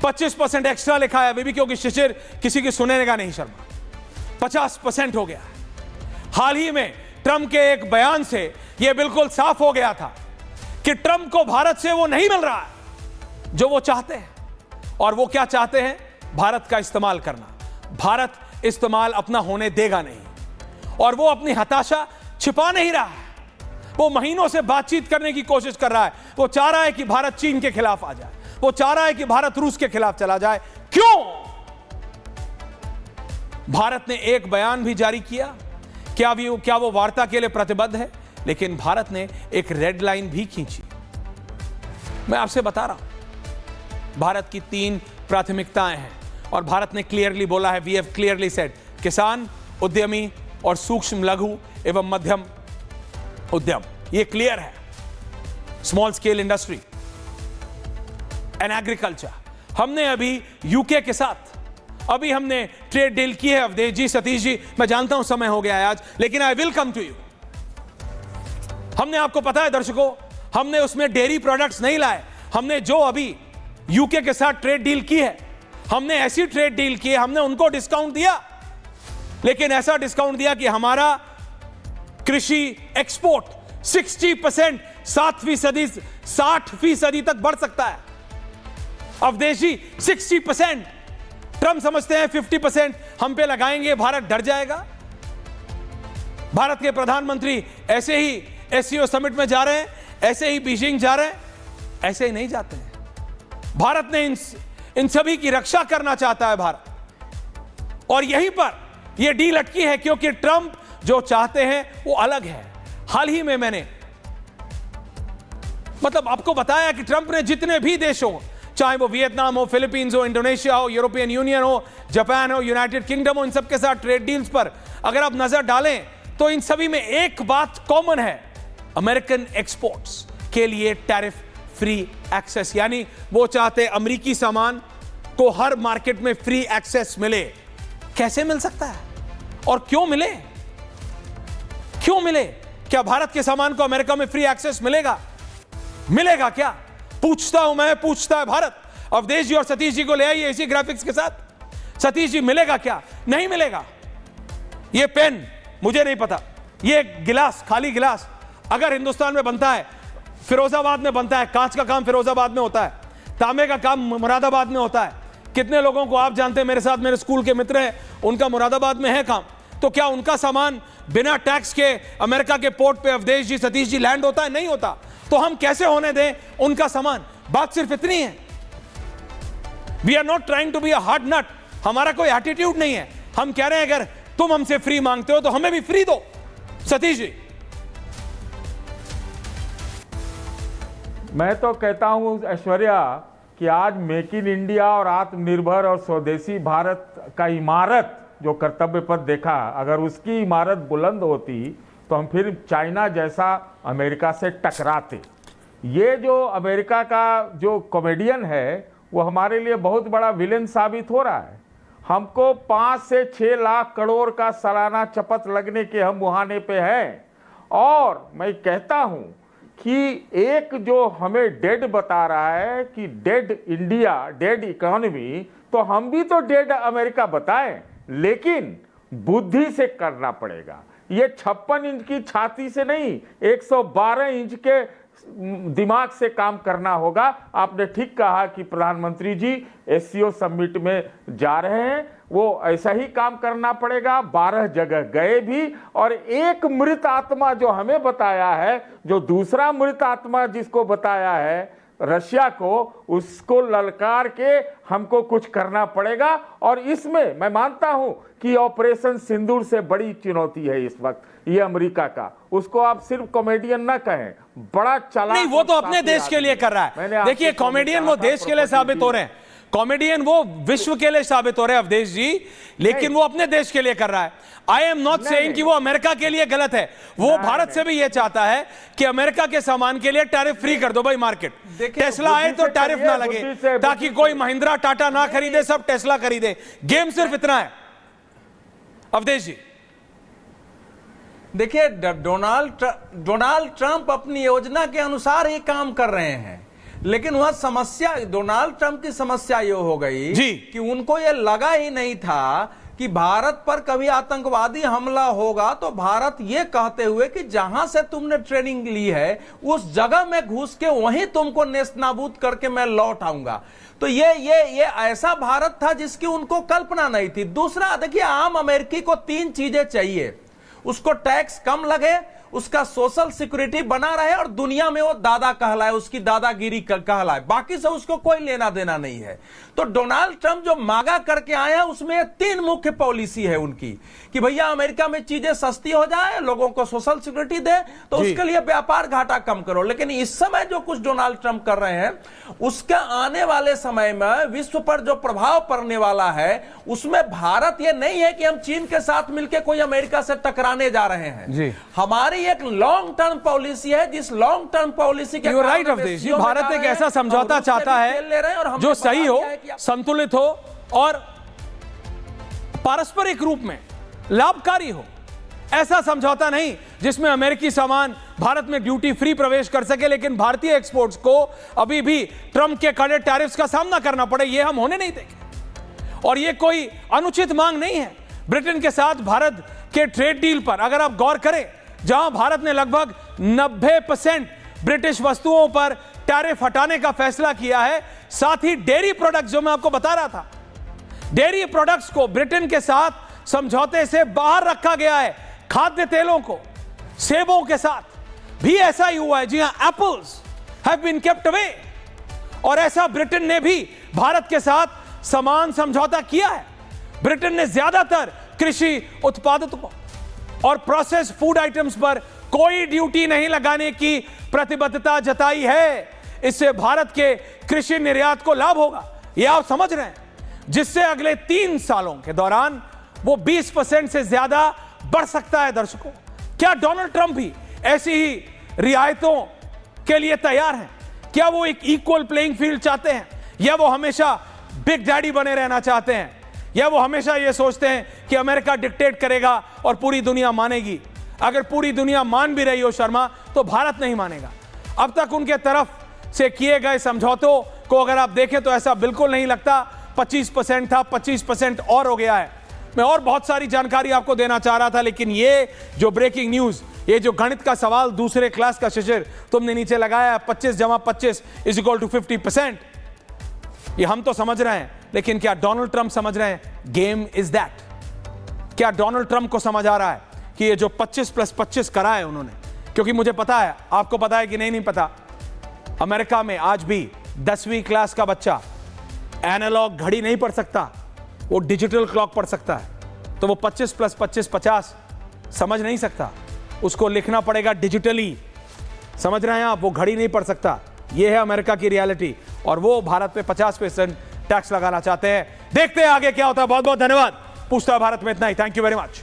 25% extra लिखा है, अभी भी क्योंकि शिशिर किसी की सुनने का नहीं शर्मा। 50% हो गया। हाल ही में ट्रंप के एक बयान से यह बिल्कुल साफ हो गया था कि ट्रंप को भारत से वो नहीं मिल रहा है जो वो चाहते हैं। और वो क्या चाहते हैं? भारत का इस्तेमाल करना। भारत इस्तेमाल अपना होने देगा नहीं, और वो अपनी हताशा छिपा नहीं रहा है। वो महीनों से बातचीत करने की कोशिश कर रहा है। वो चाह रहा है कि भारत चीन के खिलाफ आ जाए, वो चाह रहा है कि भारत रूस के खिलाफ चला जाए। क्यों? भारत ने एक बयान भी जारी किया, क्या वो वार्ता के लिए प्रतिबद्ध है, लेकिन भारत ने एक रेड लाइन भी खींची। मैं आपसे बता रहा हूं, भारत की 3 प्राथमिकताएं हैं, और भारत ने क्लियरली बोला है, वी हैव क्लियरली सेड, किसान, उद्यमी और सूक्ष्म लघु एवं मध्यम उद्यम। ये क्लियर है। Small scale industry and agriculture. हमने अभी यूके के साथ अभी हमने ट्रेड डील की है। अवधेश जी, सतीश जी, मैं जानता हूं समय हो गया है आज, लेकिन I will come to you. हमने, आपको पता है दर्शकों, हमने उसमें डेयरी प्रोडक्ट्स नहीं लाए। हमने जो अभी यूके के साथ ट्रेड डील की है, हमने ऐसी ट्रेड डील की है, हमने उनको डिस्काउंट दिया, लेकिन ऐसा डिस्काउंट दिया कि हमारा कृषि एक्सपोर्ट 60%, 60% तक बढ़ सकता है। अवधेश जी, 60%। ट्रंप समझते हैं 50% हम पे लगाएंगे, भारत डर जाएगा। भारत के प्रधानमंत्री ऐसे ही एससीओ समिट में जा रहे हैं, ऐसे ही बीजिंग जा रहे हैं, ऐसे ही नहीं जाते हैं। भारत ने इन सभी की रक्षा करना चाहता है भारत, और यहीं पर यह डील अटकी है, क्योंकि ट्रंप जो चाहते हैं वो अलग है। हाल ही में मैंने आपको बताया कि ट्रंप ने जितने भी देश हो, चाहे वो वियतनाम हो, फिलीपींस हो, इंडोनेशिया हो, यूरोपियन यूनियन हो, जापान हो, यूनाइटेड किंगडम हो, इन सबके साथ ट्रेड डील्स पर अगर आप नजर डालें तो इन सभी में एक बात कॉमन है, अमेरिकन एक्सपोर्ट्स के लिए टैरिफ फ्री एक्सेस। यानी वो चाहते अमेरिकी सामान को हर मार्केट में फ्री एक्सेस मिले। कैसे मिल सकता है और क्यों मिले? क्यों मिले? क्या भारत के सामान को अमेरिका में फ्री एक्सेस मिलेगा? मिलेगा क्या? पूछता हूं मैं, पूछता है भारत। अवधेश जी और सतीश जी को ले आइए इसी ग्राफिक्स के साथ। सतीश जी, मिलेगा क्या? नहीं मिलेगा। ये पेन मुझे नहीं पता, ये गिलास, खाली गिलास अगर हिंदुस्तान में बनता है, फिरोजाबाद में बनता है, कांच का काम फिरोजाबाद में होता है, तांबे का काम मुरादाबाद में होता है। कितने लोगों को आप जानते हैं, मेरे साथ मेरे स्कूल के मित्र हैं, उनका मुरादाबाद में है काम, तो क्या उनका सामान बिना टैक्स के अमेरिका के पोर्ट पे अवधेश जी, सतीश जी लैंड होता है? नहीं होता। तो हम कैसे होने दें उनका सामान? बात सिर्फ इतनी है, we are not trying to be a hard nut. हमारा कोई एटीट्यूड नहीं है। हम कह रहे हैं अगर तुम हमसे फ्री मांगते हो तो हमें भी फ्री दो। सतीश जी, मैं तो कहता हूं ऐश्वर्या कि आज मेक इन इंडिया और आत्मनिर्भर और स्वदेशी भारत का इमारत जो कर्तव्य पथ देखा, अगर उसकी इमारत बुलंद होती तो हम फिर चाइना जैसा अमेरिका से टकराते। ये जो अमेरिका का जो कॉमेडियन है वो हमारे लिए बहुत बड़ा विलेन साबित हो रहा है। हमको 5 से 6 लाख करोड़ का सालाना चपत लगने के हम मुहाने पे हैं। और मैं कहता हूं कि एक जो हमें डेड बता रहा है कि डेड इंडिया, डेड इकोनॉमी, तो हम भी तो डेड अमेरिका बताएं, लेकिन बुद्धि से करना पड़ेगा। ये 56 इंच की छाती से नहीं, 112 इंच के दिमाग से काम करना होगा। आपने ठीक कहा कि प्रधानमंत्री जी एससीओ समिट में जा रहे हैं, वो ऐसा ही काम करना पड़ेगा। 12 जगह गए भी, और एक मृत आत्मा जो हमें बताया है, जो दूसरा मृत आत्मा जिसको बताया है रशिया को, उसको ललकार के हमको कुछ करना पड़ेगा। और इसमें मैं मानता हूं कि ऑपरेशन सिंदूर से बड़ी चुनौती है इस वक्त ये अमेरिका का। उसको आप सिर्फ कॉमेडियन ना कहें, बड़ा चालाक नहीं, वो तो अपने देश के लिए कर रहा है। देखिए, कॉमेडियन वो देश के लिए साबित हो रहे हैं, कॉमेडियन वो विश्व के लिए साबित हो रहे हैं अवधेश जी, लेकिन वो अपने देश के लिए कर रहा है। आई एम नॉट सेइंग कि वो अमेरिका के लिए गलत है। वो भारत से भी ये चाहता है कि अमेरिका के सामान के लिए टैरिफ फ्री कर दो भाई। मार्केट टेस्ला आए तो टैरिफ ना लगे, ताकि कोई महिंद्रा टाटा ना खरीदे, सब टेस्ला खरीदे। गेम सिर्फ इतना है। अवधेश जी, देखिए, डोनाल्ड ट्रंप अपनी योजना के अनुसार ही काम कर रहे हैं। लेकिन वह समस्या, डोनाल्ड ट्रंप की समस्या ये हो गई जी। कि उनको ये लगा ही नहीं था कि भारत पर कभी आतंकवादी हमला होगा तो भारत ये कहते हुए कि जहां से तुमने ट्रेनिंग ली है उस जगह में घुस के वहीं तुमको नेस्तनाबूद करके मैं लौट आऊंगा। तो ये ऐसा भारत था जिसकी उनको कल्पना नहीं थी। दूसरा, देखिए, आम अमेरिकी को 3 चीजें चाहिए। उसको टैक्स कम लगे, उसका सोशल सिक्योरिटी बना रहे और दुनिया में वो दादा कहलाए, उसकी दादागिरी कहलाए, बाकी से उसको कोई लेना देना नहीं है। तो डोनाल्ड ट्रंप जो मांगा करके आए हैं उसमें 3 मुख्य पॉलिसी है उनकी कि भैया अमेरिका में चीजें सस्ती हो जाए, लोगों को सोशल सिक्योरिटी दे, तो उसके लिए व्यापार घाटा कम करो। लेकिन इस समय जो कुछ डोनाल्ड ट्रंप कर रहे हैं उसके आने वाले समय में विश्व पर जो प्रभाव पड़ने वाला है उसमें भारत ये नहीं है कि हम चीन के साथ मिलकर कोई अमेरिका से टकराने जा रहे हैं जी। हमारी एक लॉन्ग टर्म पॉलिसी है, जिस लॉन्ग टर्म पॉलिसी के राइट अवधेश जी, भारत एक ऐसा समझौता चाहता है जो सही हो, संतुलित हो और पारस्परिक रूप में लाभकारी हो। ऐसा समझौता नहीं जिसमें अमेरिकी सामान भारत में ड्यूटी फ्री प्रवेश कर सके लेकिन भारतीय एक्सपोर्ट्स को अभी भी ट्रंप के कड़े टैरिफ्स का सामना करना पड़े। यह हम होने नहीं देंगे और यह कोई अनुचित मांग नहीं है। ब्रिटेन के साथ भारत के ट्रेड डील पर अगर आप गौर करें, जहां भारत ने लगभग 90% ब्रिटिश वस्तुओं पर टैरिफ हटाने का फैसला किया है, साथ ही डेयरी प्रोडक्ट्स, जो मैं आपको बता रहा था, डेयरी प्रोडक्ट्स को ब्रिटेन के साथ समझौते से बाहर रखा गया है। खाद्य तेलों को, सेबों के साथ भी ऐसा ही हुआ है। जी हां, apples have been kept away और ऐसा ब्रिटेन ने भी भारत के साथ समान समझौता किया है। ब्रिटेन ने ज्यादातर कृषि उत्पादों और प्रोसेस्ड फूड आइटम्स पर कोई ड्यूटी नहीं लगाने की प्रतिबद्धता जताई है। इससे भारत के कृषि निर्यात को लाभ होगा, यह आप समझ रहे हैं, जिससे अगले 3 सालों के दौरान वो 20% से ज्यादा बढ़ सकता है। दर्शकों, क्या डोनाल्ड ट्रंप भी ऐसी ही रियायतों के लिए तैयार हैं? क्या वो एक इक्वल प्लेइंग फील्ड चाहते हैं, या वो हमेशा बिग डैडी बने रहना चाहते हैं, या वो हमेशा ये सोचते हैं कि अमेरिका डिक्टेट करेगा और पूरी दुनिया मानेगी? अगर पूरी दुनिया मान भी रही हो शर्मा, तो भारत नहीं मानेगा। अब तक उनके तरफ से किए गए समझौतों को अगर आप देखें तो ऐसा बिल्कुल नहीं लगता। 25% था, 25% और हो गया है। मैं और बहुत सारी जानकारी आपको देना चाह रहा था, लेकिन ये जो ब्रेकिंग न्यूज, ये जो गणित का सवाल दूसरे क्लास का शिशिर तुमने नीचे लगाया, 25 = 25 = 50%, ये हम तो समझ रहे हैं, लेकिन क्या डोनाल्ड ट्रंप समझ रहे हैं? Game is that. क्या डोनाल्ड ट्रंप को समझ आ रहा है कि ये जो 25 + 25 करा है उन्होंने? क्योंकि मुझे पता है, आपको पता है कि नहीं पता, अमेरिका में आज भी 10वीं क्लास का बच्चा एनालॉग घड़ी नहीं पढ़ सकता, वो डिजिटल क्लॉक पढ़ सकता है। तो वो 25 + 25 50 समझ नहीं सकता, उसको लिखना पड़ेगा डिजिटली। समझ रहे हैं आप? वो घड़ी नहीं पढ़ सकता। ये है अमेरिका की रियलिटी, और वो भारत पे 50% टैक्स लगाना चाहते हैं। देखते हैं आगे क्या होता है। बहुत बहुत धन्यवाद। पूछता है भारत में इतना ही। Thank you very much.